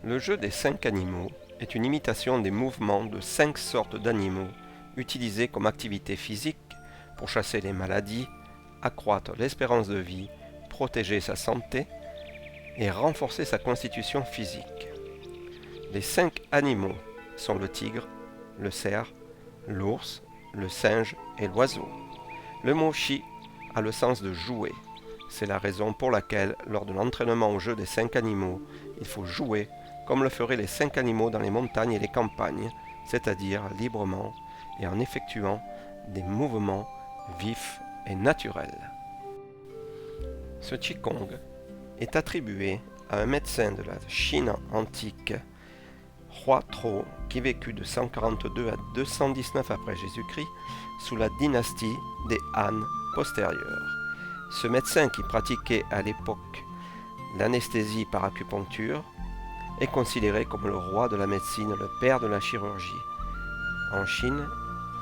Le jeu des 5 animaux est une imitation des mouvements de 5 sortes d'animaux utilisés comme activité physique pour chasser les maladies, accroître l'espérance de vie, protéger sa santé et renforcer sa constitution physique. Les 5 animaux sont le tigre, le cerf, l'ours, le singe et l'oiseau. Le mot chi a le sens de jouer. C'est la raison pour laquelle, lors de l'entraînement au jeu des 5 animaux, il faut jouer comme le feraient les 5 animaux dans les montagnes et les campagnes, c'est-à-dire librement et en effectuant des mouvements vifs et naturels. Ce Qigong est attribué à un médecin de la Chine antique, Hua Tro, qui vécut de 142 à 219 après Jésus-Christ sous la dynastie des Han postérieure. Ce médecin qui pratiquait à l'époque l'anesthésie par acupuncture est considéré comme le roi de la médecine, le père de la chirurgie. En Chine,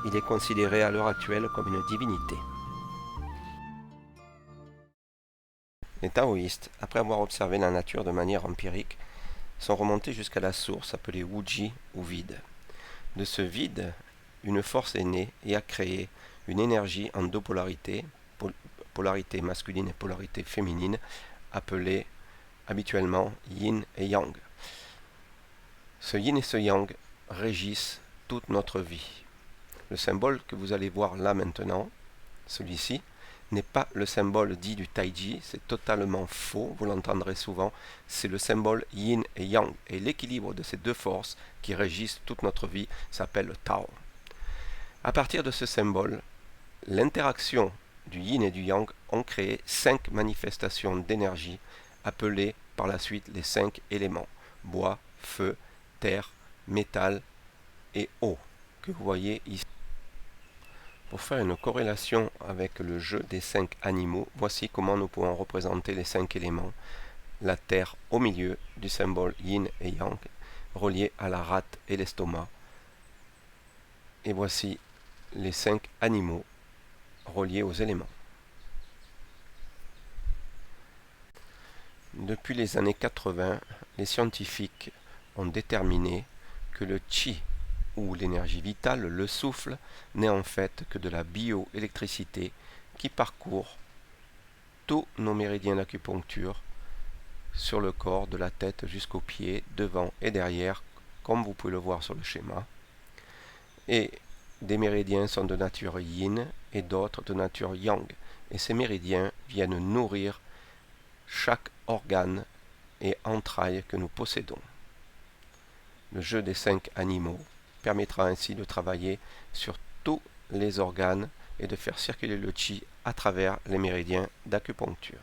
il est considéré à l'heure actuelle comme une divinité. Les taoïstes, après avoir observé la nature de manière empirique, sont remontés jusqu'à la source appelée Wuji ou vide. De ce vide, une force est née et a créé une énergie en deux polarités, polarité masculine et polarité féminine, appelée habituellement yin et yang. Ce yin et ce yang régissent toute notre vie. Le symbole que vous allez voir là maintenant, celui-ci, n'est pas le symbole dit du Taiji, c'est totalement faux, vous l'entendrez souvent, c'est le symbole yin et yang, et l'équilibre de ces deux forces qui régissent toute notre vie s'appelle le Tao. À partir de ce symbole, l'interaction du yin et du yang ont créé 5 manifestations d'énergie, appelées par la suite les 5 éléments, bois, feu, terre, métal et eau, que vous voyez ici. Pour faire une corrélation avec le jeu des 5 animaux, voici comment nous pouvons représenter les 5 éléments. La terre au milieu du symbole yin et yang, relié à la rate et l'estomac. Et voici les 5 animaux reliés aux éléments. Depuis les années 80, les scientifiques ont déterminé que le qi, ou l'énergie vitale, le souffle, n'est en fait que de la bioélectricité qui parcourt tous nos méridiens d'acupuncture sur le corps, de la tête jusqu'aux pieds, devant et derrière, comme vous pouvez le voir sur le schéma. Et des méridiens sont de nature yin et d'autres de nature yang. Et ces méridiens viennent nourrir chaque organe et entraille que nous possédons. Le jeu des 5 animaux permettra ainsi de travailler sur tous les organes et de faire circuler le qi à travers les méridiens d'acupuncture.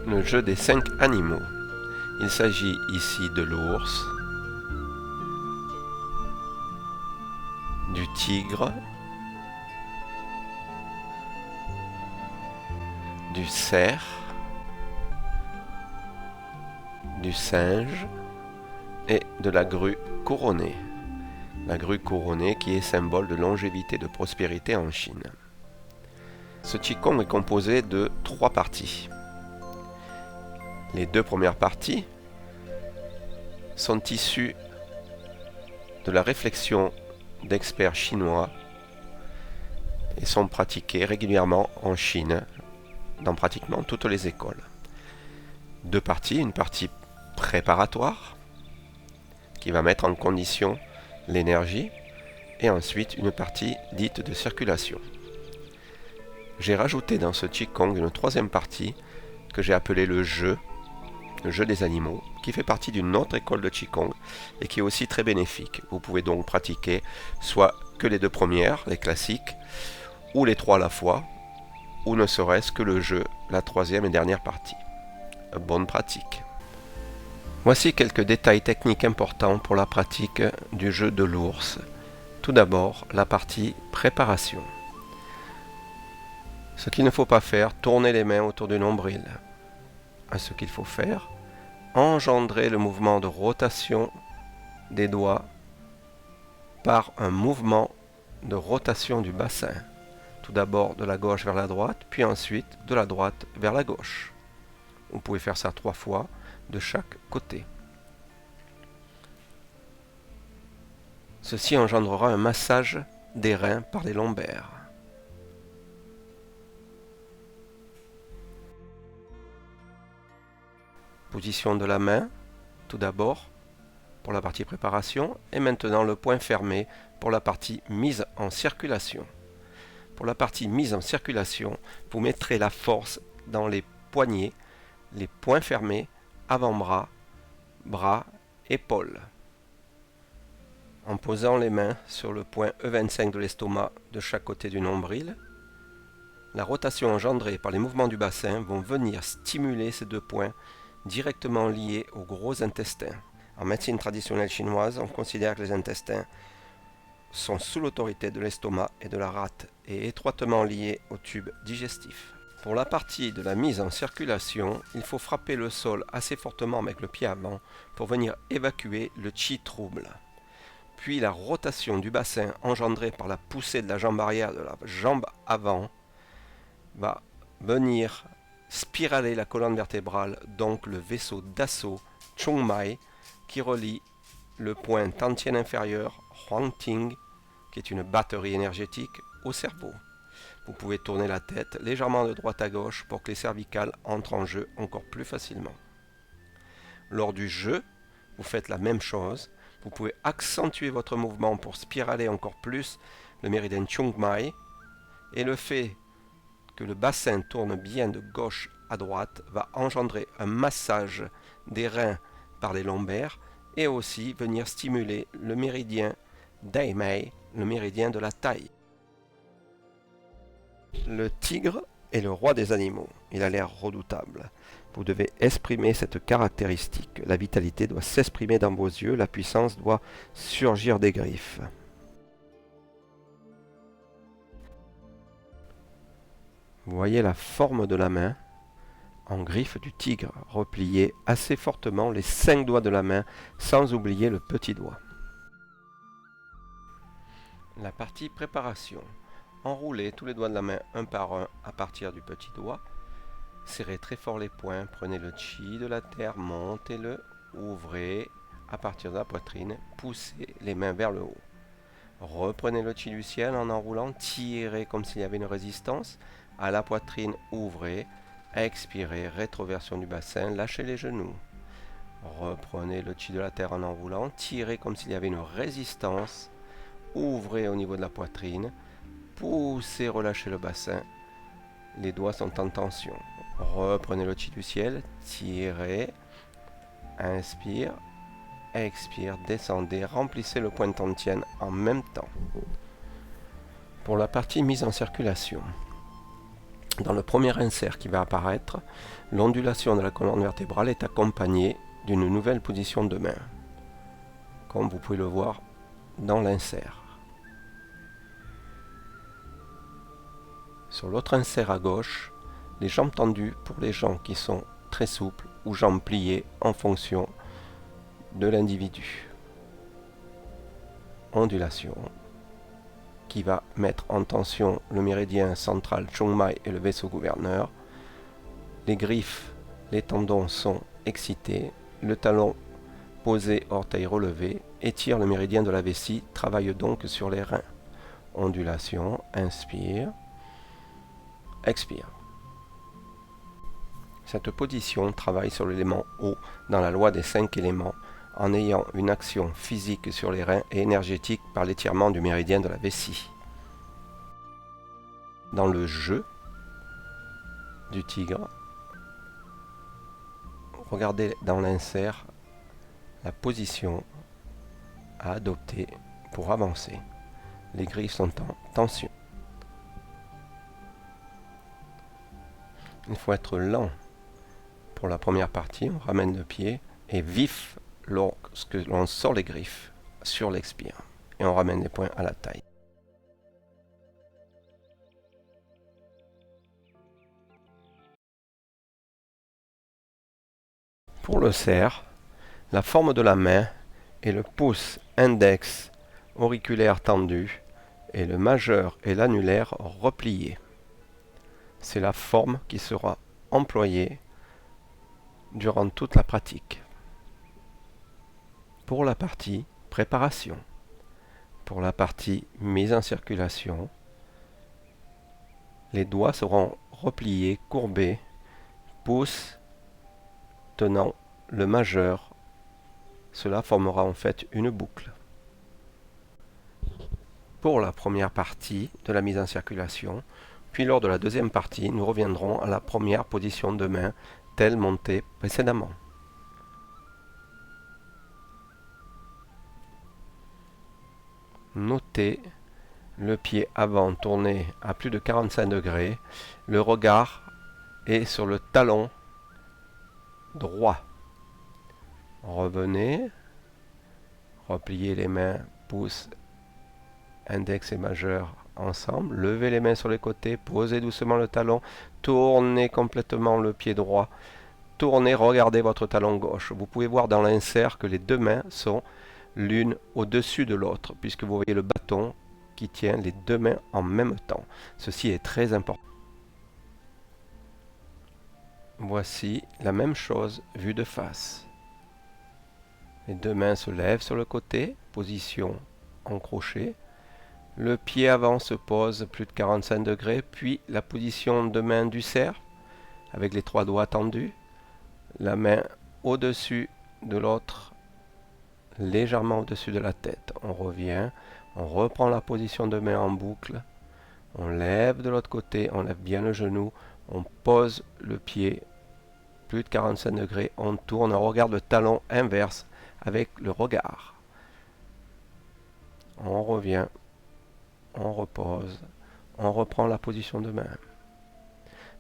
le jeu des 5 animaux. Il s'agit ici de l'ours, du tigre, du cerf, du singe et de la grue couronnée. La grue couronnée qui est symbole de longévité et de prospérité en Chine. Ce Qigong est composé de 3 parties. Les 2 premières parties sont issues de la réflexion d'experts chinois et sont pratiquées régulièrement en Chine dans pratiquement toutes les écoles. 2 parties, une partie préparatoire qui va mettre en condition l'énergie et ensuite une partie dite de circulation. J'ai rajouté dans ce Qigong une 3e partie que j'ai appelée le jeu des animaux, qui fait partie d'une autre école de Qigong et qui est aussi très bénéfique. Vous pouvez donc pratiquer soit que les 2 premières, les classiques, ou les 3 à la fois, ou ne serait-ce que le jeu, la 3e et dernière partie. Bonne pratique. Voici quelques détails techniques importants pour la pratique du jeu de l'ours. Tout d'abord, la partie préparation. Ce qu'il ne faut pas faire, tourner les mains autour du nombril. Ce qu'il faut faire, engendrer le mouvement de rotation des doigts par un mouvement de rotation du bassin. Tout d'abord de la gauche vers la droite, puis ensuite de la droite vers la gauche. Vous pouvez faire ça 3 fois de chaque côté. Ceci engendrera un massage des reins par les lombaires. Position de la main, tout d'abord, pour la partie préparation, et maintenant le poing fermé pour la partie mise en circulation. Pour la partie mise en circulation, vous mettrez la force dans les poignets, les poings fermés, avant-bras, bras, épaules. En posant les mains sur le point E25 de l'estomac de chaque côté du nombril, la rotation engendrée par les mouvements du bassin vont venir stimuler ces 2 points directement liés au gros intestin. En médecine traditionnelle chinoise, on considère que les intestins sont sous l'autorité de l'estomac et de la rate et étroitement liés au tube digestif. Pour la partie de la mise en circulation, il faut frapper le sol assez fortement avec le pied avant pour venir évacuer le qi trouble. Puis la rotation du bassin engendrée par la poussée de la jambe arrière de la jambe avant va venir spiraler la colonne vertébrale, donc le vaisseau d'assaut Chongmai qui relie le point Tantien inférieur Huangting, qui est une batterie énergétique, au cerveau. Vous pouvez tourner la tête légèrement de droite à gauche pour que les cervicales entrent en jeu encore plus facilement. Lors du jeu, vous faites la même chose. Vous pouvez accentuer votre mouvement pour spiraler encore plus le méridien Chongmai, et le fait que le bassin tourne bien de gauche à droite va engendrer un massage des reins par les lombaires et aussi venir stimuler le méridien Daimei, le méridien de la taille. Le tigre est le roi des animaux. Il a l'air redoutable. Vous devez exprimer cette caractéristique. La vitalité doit s'exprimer dans vos yeux, la puissance doit surgir des griffes. Vous voyez la forme de la main en griffe du tigre, repliez assez fortement les 5 doigts de la main sans oublier le petit doigt. La partie préparation. Enroulez tous les doigts de la main un par un à partir du petit doigt. Serrez très fort les poings, prenez le chi de la terre, montez-le, ouvrez à partir de la poitrine, poussez les mains vers le haut. Reprenez le chi du ciel en enroulant, tirez comme s'il y avait une résistance, à la poitrine, ouvrez, expirez, rétroversion du bassin, lâchez les genoux. Reprenez le chi de la terre en enroulant, tirez comme s'il y avait une résistance, ouvrez au niveau de la poitrine, poussez, relâchez le bassin, les doigts sont en tension. Reprenez le chi du ciel, tirez, inspire, expire, descendez, remplissez le point de Tantien en même temps. Pour la partie mise en circulation, Dans le premier insert qui va apparaître, l'ondulation de la colonne vertébrale est accompagnée d'une nouvelle position de main, comme vous pouvez le voir dans l'insert. Sur l'autre insert à gauche, les jambes tendues pour les gens qui sont très souples ou jambes pliées en fonction de l'individu. Ondulation qui va mettre en tension le méridien central Chongmai et le vaisseau gouverneur. Les griffes, les tendons sont excités, le talon posé, orteil relevé, étire le méridien de la vessie, travaille donc sur les reins. Ondulation, inspire, expire. Cette position travaille sur l'élément eau dans la loi des 5 éléments en ayant une action physique sur les reins et énergétique par l'étirement du méridien de la vessie. Dans le jeu du tigre, regardez dans l'insert la position à adopter pour avancer. Les griffes sont en tension. Il faut être lent pour la première partie, on ramène le pied, et vif lorsque l'on sort les griffes sur l'expire. Et on ramène les poings à la taille. Pour le cerf, la forme de la main est le pouce index auriculaire tendu et le majeur et l'annulaire repliés. C'est la forme qui sera employée durant toute la pratique. Pour la partie préparation, pour la partie mise en circulation, les doigts seront repliés, courbés, pouce tenant le majeur. Cela formera en fait une boucle. Pour la première partie de la mise en circulation, puis lors de la deuxième partie, nous reviendrons à la première position de main, telle montée précédemment. Notez le pied avant tourné à plus de 45 degrés, le regard est sur le talon droit. Revenez, repliez les mains, pouce, index et majeur ensemble, levez les mains sur les côtés, posez doucement le talon, tournez complètement le pied droit, tournez, regardez votre talon gauche. Vous pouvez voir dans l'insert que les deux mains sont l'une au-dessus de l'autre, puisque vous voyez le bâton qui tient les deux mains en même temps. Ceci est très important. Voici la même chose vue de face. Les deux mains se lèvent sur le côté, position en crochet. Le pied avant se pose plus de 45 degrés, puis la position de main du cerf, avec les trois doigts tendus. La main au-dessus de l'autre, légèrement au-dessus de la tête. On revient, on reprend la position de main en boucle. On lève de l'autre côté, on lève bien le genou, on pose le pied, plus de 45 degrés, on tourne, on regarde le talon inverse avec le regard. On revient, on repose, on reprend la position de main.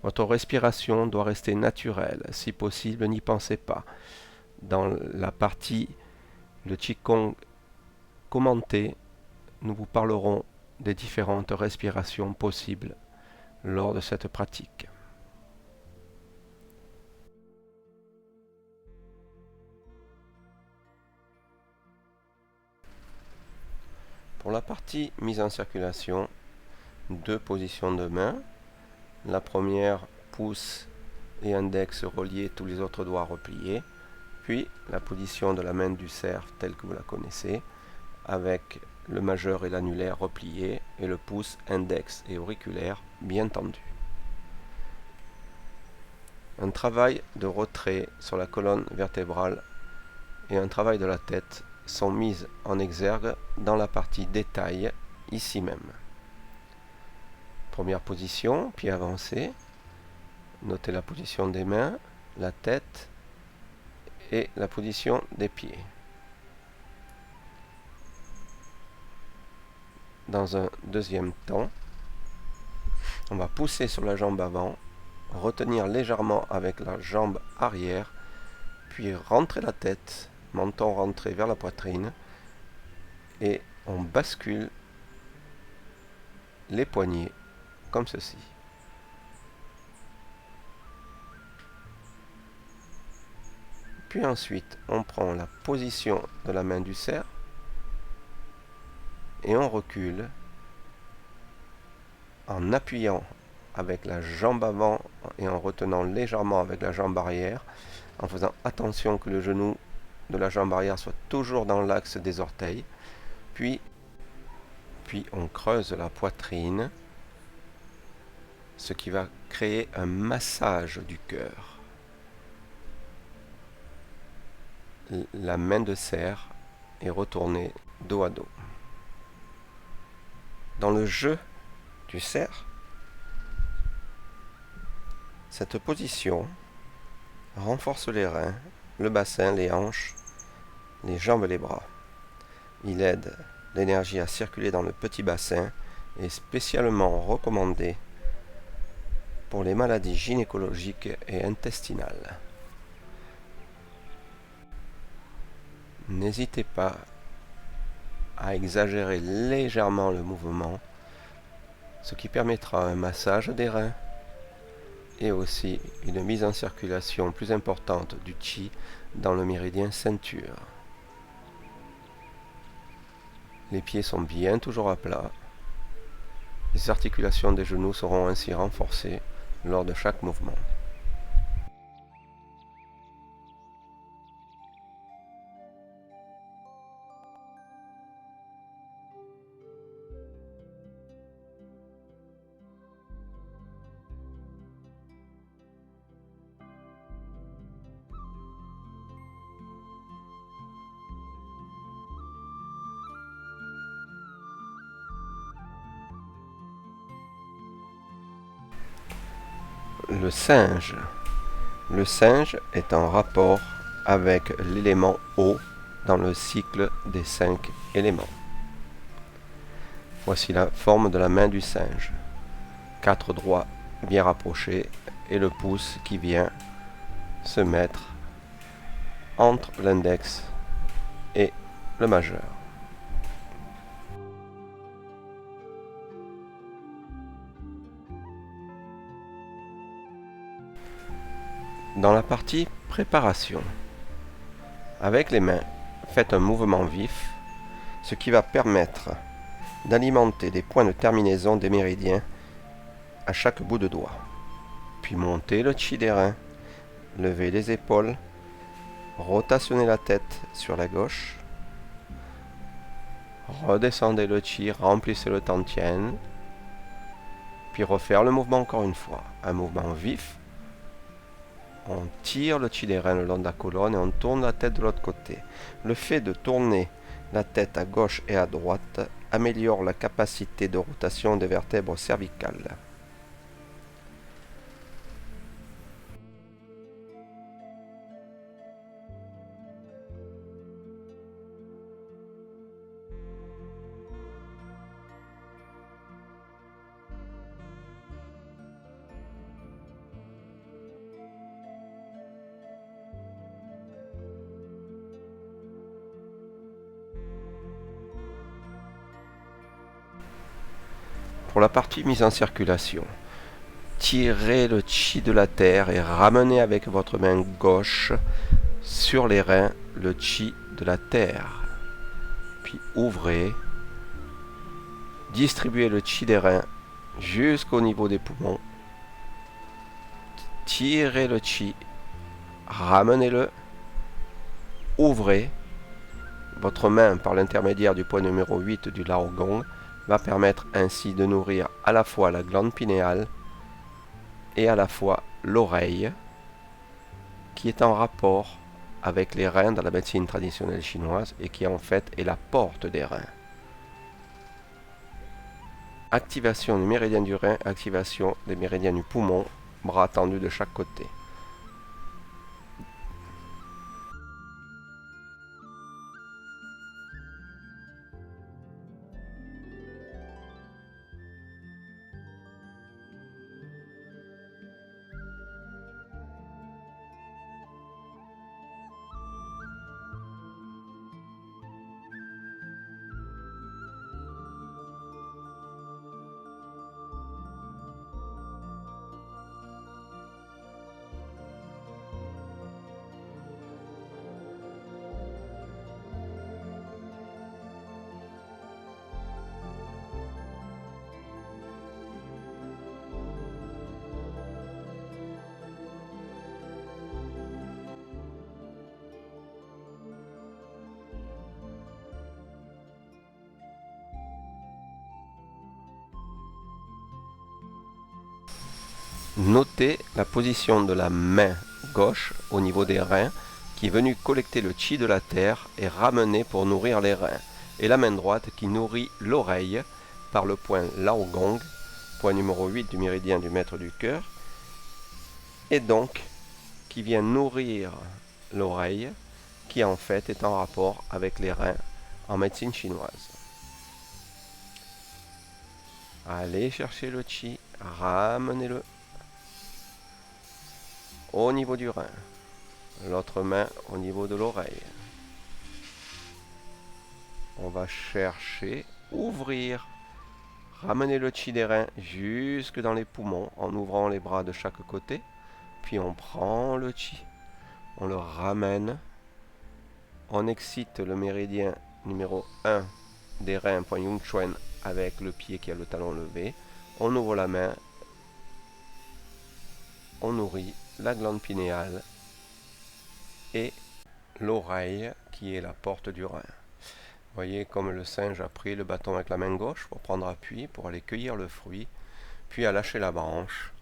Votre respiration doit rester naturelle, si possible, n'y pensez pas. Dans la partie de Qigong commentée, nous vous parlerons des différentes respirations possibles lors de cette pratique. Pour la partie mise en circulation, deux positions de main. La première, pouce et index reliés, tous les autres doigts repliés. Puis la position de la main du cerf telle que vous la connaissez, avec le majeur et l'annulaire repliés et le pouce, index et auriculaire bien tendu. Un travail de retrait sur la colonne vertébrale et un travail de la tête sont mises en exergue dans la partie détail, ici même. Première position, pied avancé. Notez la position des mains, la tête et la position des pieds. Dans un deuxième temps, On va pousser sur la jambe avant, retenir légèrement avec la jambe arrière, puis rentrer la tête, menton rentré vers la poitrine, et on bascule les poignets comme ceci. Puis ensuite, on prend la position de la main du cerf et on recule en appuyant avec la jambe avant et en retenant légèrement avec la jambe arrière, en faisant attention que le genou de la jambe arrière soit toujours dans l'axe des orteils. Puis on creuse la poitrine, ce qui va créer un massage du cœur. La main de cerf est retournée dos à dos. Dans le jeu du cerf, cette position renforce les reins, le bassin, les hanches, les jambes et les bras. Il aide l'énergie à circuler dans le petit bassin et est spécialement recommandé pour les maladies gynécologiques et intestinales. N'hésitez pas à exagérer légèrement le mouvement, ce qui permettra un massage des reins et aussi une mise en circulation plus importante du chi dans le méridien ceinture. Les pieds sont bien toujours à plat. Les articulations des genoux seront ainsi renforcées lors de chaque mouvement. Le singe. Le singe est en rapport avec l'élément eau dans le cycle des 5 éléments. Voici la forme de la main du singe. 4 doigts bien rapprochés et le pouce qui vient se mettre entre l'index et le majeur. Dans la partie préparation, avec les mains, faites un mouvement vif, ce qui va permettre d'alimenter les points de terminaison des méridiens à chaque bout de doigt. Puis montez le chi des reins, levez les épaules, rotationnez la tête sur la gauche, redescendez le chi, remplissez le tantien, puis refaire le mouvement encore une fois. Un mouvement vif, on tire le chi des reins le long de la colonne et on tourne la tête de l'autre côté. Le fait de tourner la tête à gauche et à droite améliore la capacité de rotation des vertèbres cervicales. Pour la partie mise en circulation, tirez le chi de la terre et ramenez avec votre main gauche sur les reins le chi de la terre. Puis ouvrez, distribuez le chi des reins jusqu'au niveau des poumons. Tirez le chi, ramenez-le, ouvrez. Votre main, par l'intermédiaire du point numéro 8 du Lao Gong, va permettre ainsi de nourrir à la fois la glande pinéale et à la fois l'oreille, qui est en rapport avec les reins dans la médecine traditionnelle chinoise et qui en fait est la porte des reins. Activation du méridien du rein, activation des méridiens du poumon, bras tendus de chaque côté. Notez la position de la main gauche au niveau des reins qui est venue collecter le chi de la terre et ramener pour nourrir les reins. Et la main droite qui nourrit l'oreille par le point Lao Gong, point numéro 8 du méridien du maître du cœur, et donc qui vient nourrir l'oreille qui en fait est en rapport avec les reins en médecine chinoise. Allez chercher le chi, ramenez-le au niveau du rein. L'autre main au niveau de l'oreille. On va chercher, ouvrir, ramener le chi des reins jusque dans les poumons en ouvrant les bras de chaque côté. Puis on prend le chi, on le ramène, on excite le méridien numéro 1 des reins, point Yung Chuen, avec le pied qui a le talon levé. On ouvre la main, on nourrit la glande pinéale et l'oreille qui est la porte du rein. Voyez comme le singe a pris le bâton avec la main gauche pour prendre appui, pour aller cueillir le fruit, puis a lâché la branche,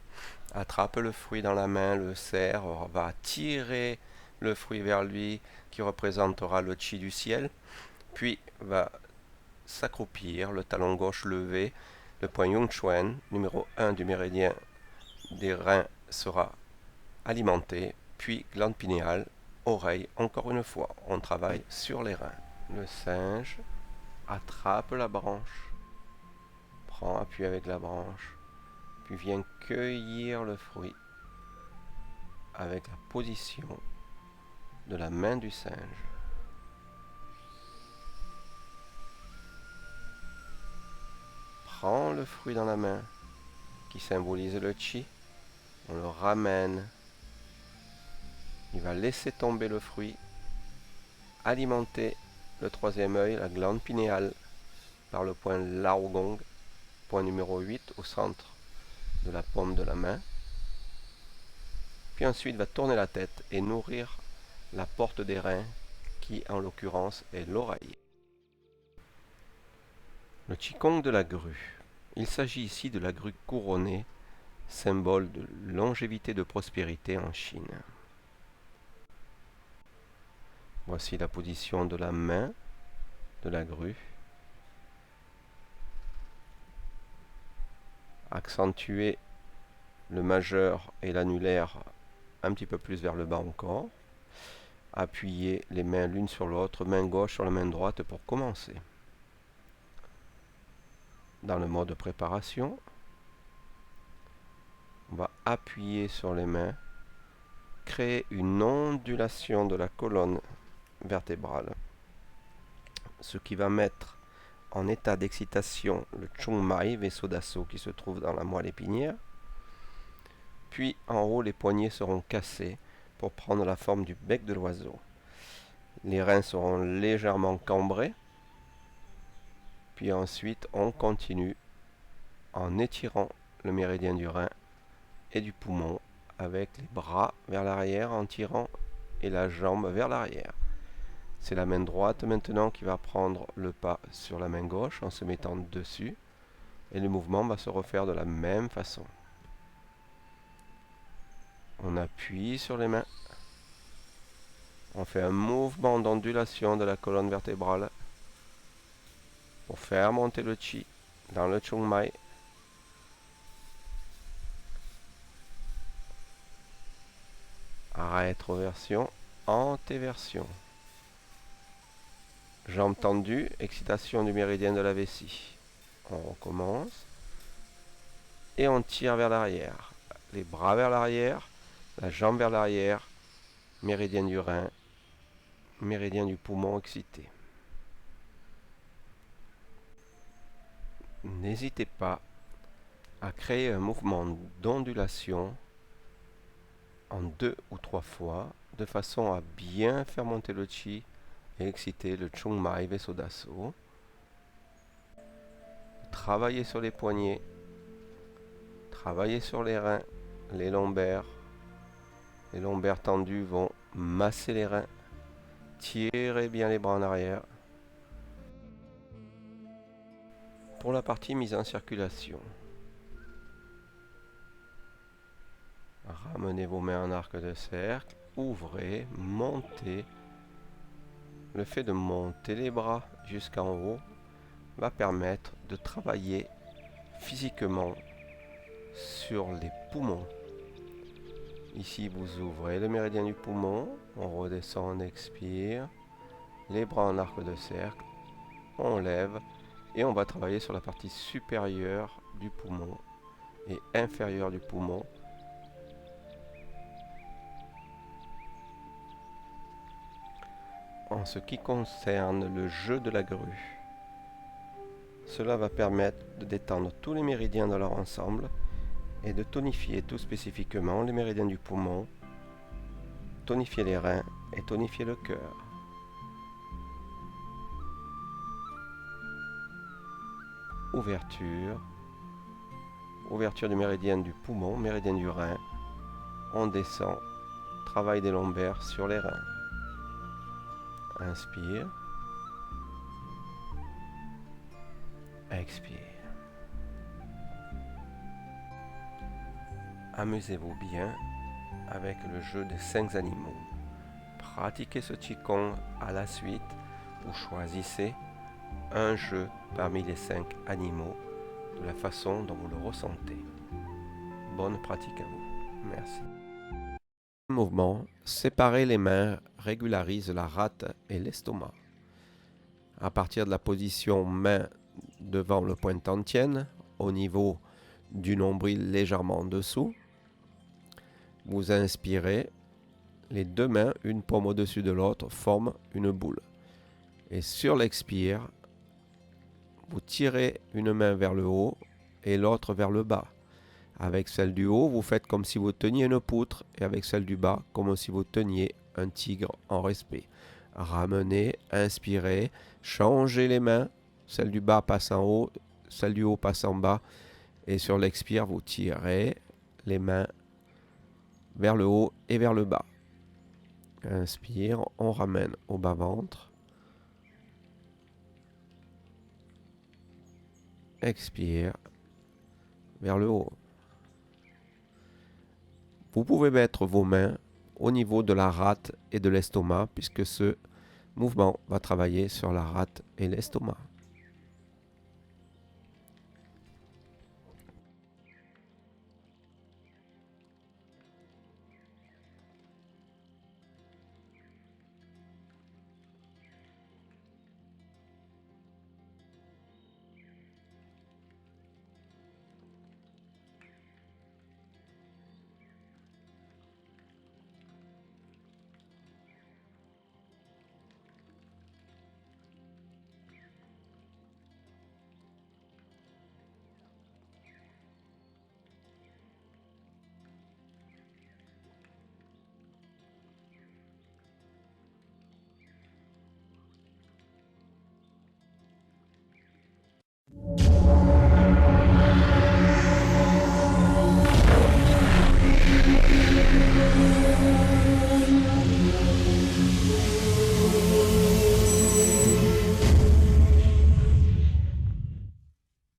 attrape le fruit dans la main, le serre, va tirer le fruit vers lui qui représentera le chi du ciel, puis va s'accroupir, le talon gauche levé, le point Yung Chuen, numéro 1 du méridien des reins sera alimenté, puis glande pinéale, oreille, encore une fois, on travaille sur les reins. Le singe attrape la branche, prend appui avec la branche, puis vient cueillir le fruit avec la position de la main du singe. Prend le fruit dans la main qui symbolise le chi, on le ramène, il va laisser tomber le fruit, alimenter le troisième œil, la glande pinéale, par le point Lao Gong, point numéro 8 au centre de la paume de la main. Puis ensuite va tourner la tête et nourrir la porte des reins qui en l'occurrence est l'oreille. Le Qigong de la grue. Il s'agit ici de la grue couronnée, symbole de longévité de prospérité en Chine. Voici la position de la main de la grue. Accentuer le majeur et l'annulaire un petit peu plus vers le bas encore. Appuyer les mains l'une sur l'autre, main gauche sur la main droite pour commencer. Dans le mode préparation, on va appuyer sur les mains, créer une ondulation de la colonne vertébrale, ce qui va mettre en état d'excitation le Chung Mai, vaisseau d'assaut qui se trouve dans la moelle épinière. Puis en haut, les poignets seront cassés pour prendre la forme du bec de l'oiseau. Les reins seront légèrement cambrés. Puis ensuite, on continue en étirant le méridien du rein et du poumon avec les bras vers l'arrière en tirant et la jambe vers l'arrière. C'est la main droite maintenant qui va prendre le pas sur la main gauche en se mettant dessus et le mouvement va se refaire de la même façon. On appuie sur les mains. On fait un mouvement d'ondulation de la colonne vertébrale pour faire monter le chi dans le Chung Mai. Rétroversion, antéversion. Jambes tendues, excitation du méridien de la vessie. On recommence. Et on tire vers l'arrière. Les bras vers l'arrière, la jambe vers l'arrière, méridien du rein, méridien du poumon excité. N'hésitez pas à créer un mouvement d'ondulation en 2 ou 3 fois, de façon à bien faire monter le chi et exciter le Chung Mai, vaisseau d'assaut. Travaillez sur les poignets, travaillez sur les reins, les lombaires. Les lombaires tendus vont masser les reins. Tirez bien les bras en arrière. Pour la partie mise en circulation, Ramenez vos mains en arc de cercle, ouvrez, montez. Le fait de monter les bras jusqu'en haut va permettre de travailler physiquement sur les poumons. Ici, vous ouvrez le méridien du poumon, on redescend, on expire, les bras en arc de cercle, on lève et on va travailler sur la partie supérieure du poumon et inférieure du poumon. En ce qui concerne le jeu de la grue, cela va permettre de détendre tous les méridiens dans leur ensemble et de tonifier tout spécifiquement les méridiens du poumon, tonifier les reins et tonifier le cœur. Ouverture, ouverture du méridien du poumon, méridien du rein, on descend, travail des lombaires sur les reins. Inspire, expire. Amusez-vous bien avec le jeu des 5 animaux. Pratiquez ce Qigong à la suite ou choisissez un jeu parmi les 5 animaux de la façon dont vous le ressentez. Bonne pratique à vous. Merci. Mouvement, séparer les mains régularise la rate et l'estomac. À partir de la position main devant le pointe-en-tienne, au niveau du nombril légèrement en dessous, vous inspirez, les deux mains, une paume au-dessus de l'autre, forment une boule. Et sur l'expire, vous tirez une main vers le haut et l'autre vers le bas. Avec celle du haut, vous faites comme si vous teniez une poutre et avec celle du bas, comme si vous teniez un tigre en respect. Ramenez, inspirez, changez les mains, celle du bas passe en haut, celle du haut passe en bas et sur l'expire, vous tirez les mains vers le haut et vers le bas. Inspire, on ramène au bas-ventre. Expire, vers le haut. Vous pouvez mettre vos mains au niveau de la rate et de l'estomac, puisque ce mouvement va travailler sur la rate et l'estomac.